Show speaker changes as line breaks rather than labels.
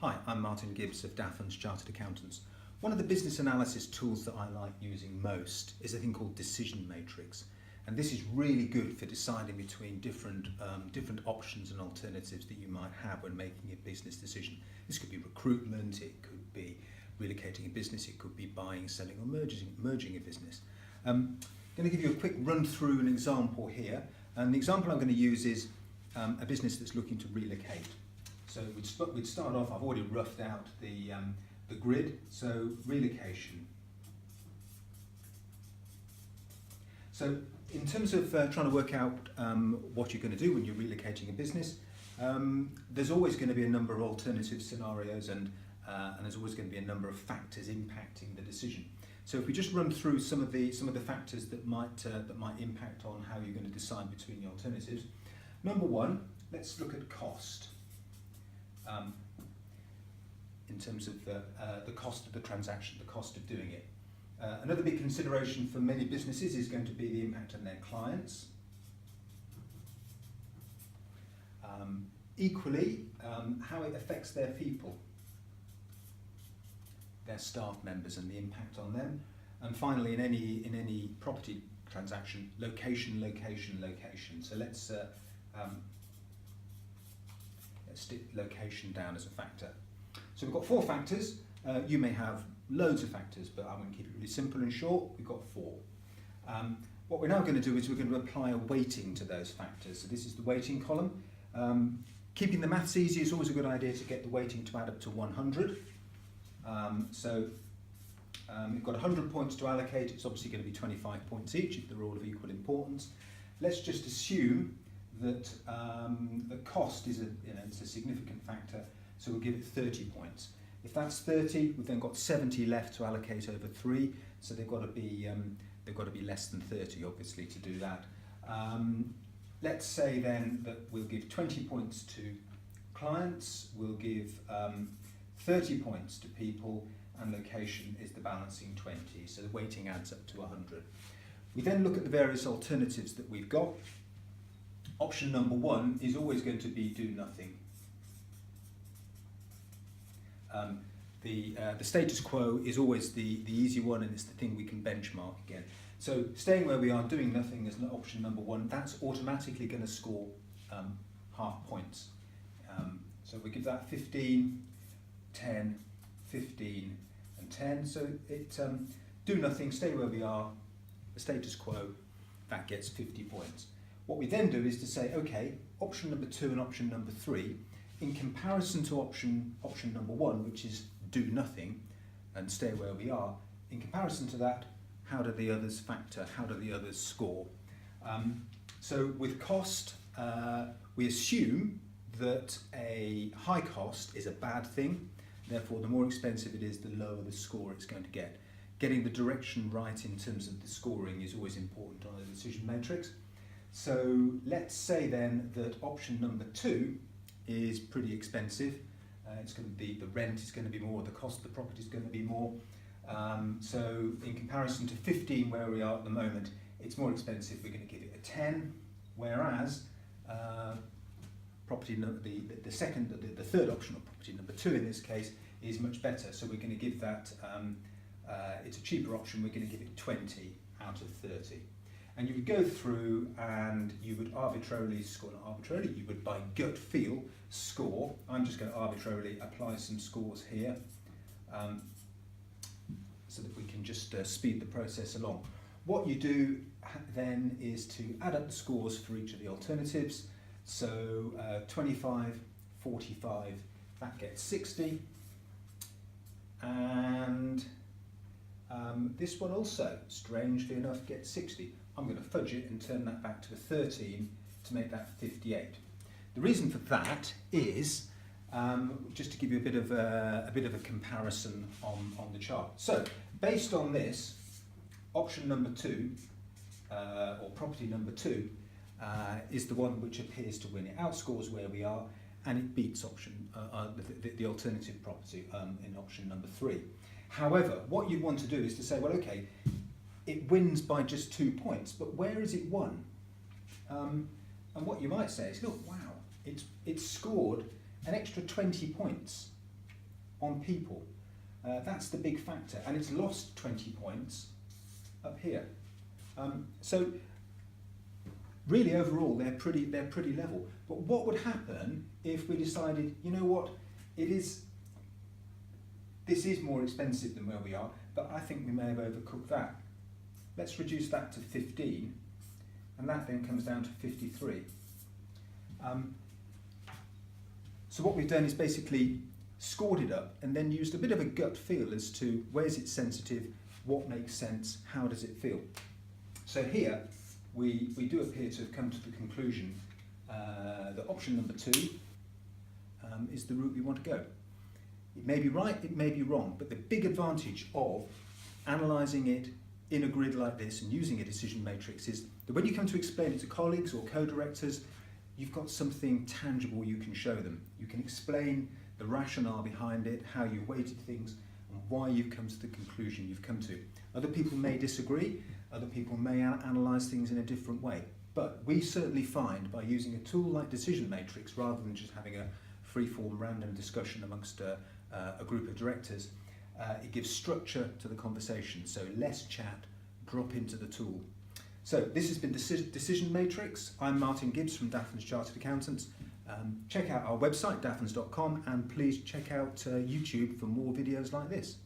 Hi, I'm Martin Gibbs of Daffins Chartered Accountants. One of the business analysis tools that I like using most is a thing called Decision Matrix. And this is really good for deciding between different options and alternatives that you might have when making a business decision. This could be recruitment, it could be relocating a business, it could be buying, selling or merging a business. I'm going to give you a quick run through an example here. And the example I'm going to use is a business that's looking to relocate. So we'd start off, I've already roughed out the grid, so relocation. So in terms of trying to work out what you're going to do when you're relocating a business, there's always going to be a number of alternative scenarios and there's always going to be a number of factors impacting the decision. So if we just run through some of the factors that might impact on how you're going to decide between the alternatives. Number one, let's look at cost. In terms of the cost of the transaction, the cost of doing it. Another big consideration for many businesses is going to be the impact on their clients. Equally, how it affects their people, their staff members and the impact on them. And finally, in any property transaction, location. So let's stick location down as a factor. So we've got 4 factors. You may have loads of factors, but I'm going to keep it really simple and short. We've got 4. What we're now going to do is we're going to apply a weighting to those factors. So this is the weighting column. Keeping the maths easy is always a good idea to get the weighting to add up to 100. We've got 100 points to allocate. It's obviously going to be 25 points each if they're all of equal importance. Let's just assume that the cost is it's a significant factor, so we'll give it 30 points. If that's 30, we've then got 70 left to allocate over 3, so they've got to be less than 30, obviously, to do that. Let's say then that we'll give 20 points to clients, we'll give 30 points to people, and location is the balancing 20, so the weighting adds up to 100. We then look at the various alternatives that we've got. Option number 1 is always going to be do nothing. The status quo is always the easy one, and it's the thing we can benchmark again. So staying where we are, doing nothing is option number 1. That's automatically going to score half points. So we give that 15, 10, 15 and 10. So it do nothing, stay where we are, the status quo, that gets 50 points. What we then do is to say, okay, option number 2 and option number 3, in comparison to option number 1, which is do nothing and stay where we are, in comparison to that, how do the others factor, how do the others score? So with cost, we assume that a high cost is a bad thing, therefore the more expensive it is, the lower the score it's going to get. Getting the direction right in terms of the scoring is always important on a decision matrix. So let's say then that option number 2 is pretty expensive. It's going to be, the rent is going to be more, the cost of the property is going to be more. So in comparison to 15 where we are at the moment, it's more expensive. We're going to give it a 10, whereas property number, the third option, or property number 2 in this case, is much better. So we're going to give that, it's a cheaper option. We're going to give it 20 out of 30. And you would go through and you would arbitrarily score, not arbitrarily, you would by gut feel score. I'm just going to arbitrarily apply some scores here so that we can just speed the process along. What you do then is to add up the scores for each of the alternatives. So 25, 45, that gets 60. And this one also, strangely enough, gets 60. I'm going to fudge it and turn that back to a 13 to make that 58. The reason for that is just to give you a bit of a comparison on the chart. So based on this, option number 2 or property number 2 is the one which appears to win. It outscores where we are, and it beats option the alternative property in option number 3. However, what you'd want to do is to say, well, okay, it wins by just 2 points, but where is it won?
And what you might say is, look, wow, it's scored an extra 20 points
on people. That's the big factor, and it's lost 20 points up here. So really, overall, they're pretty level. But what would happen if we decided, you know what, this is more expensive than where we are, but I think we may have overcooked that. Let's reduce that to 15, and that then comes down to 53. So what we've done is basically scored it up and then used a bit of a gut feel as to where's it sensitive, what makes sense, how does it feel. So here we do appear to have come to the conclusion that option number 2 is the route we want to go. It may be right, it may be wrong, but the big advantage of analysing it in a grid like this and using a decision matrix is that when you come to explain it to colleagues or co-directors, you've got something tangible you can show them. You can explain the rationale behind it, how you weighted things, and why you've come to the conclusion you've come to. Other people may disagree, other people may analyse things in a different way, but we certainly find by using a tool like Decision Matrix, rather than just having a free-form random discussion amongst a group of directors, it gives structure to the conversation, so less chat, drop into the tool. So this has been Decision Matrix. I'm Martin Gibbs from Daffins Chartered Accountants. Check out our website, daffins.com, and please check out YouTube for more videos like this.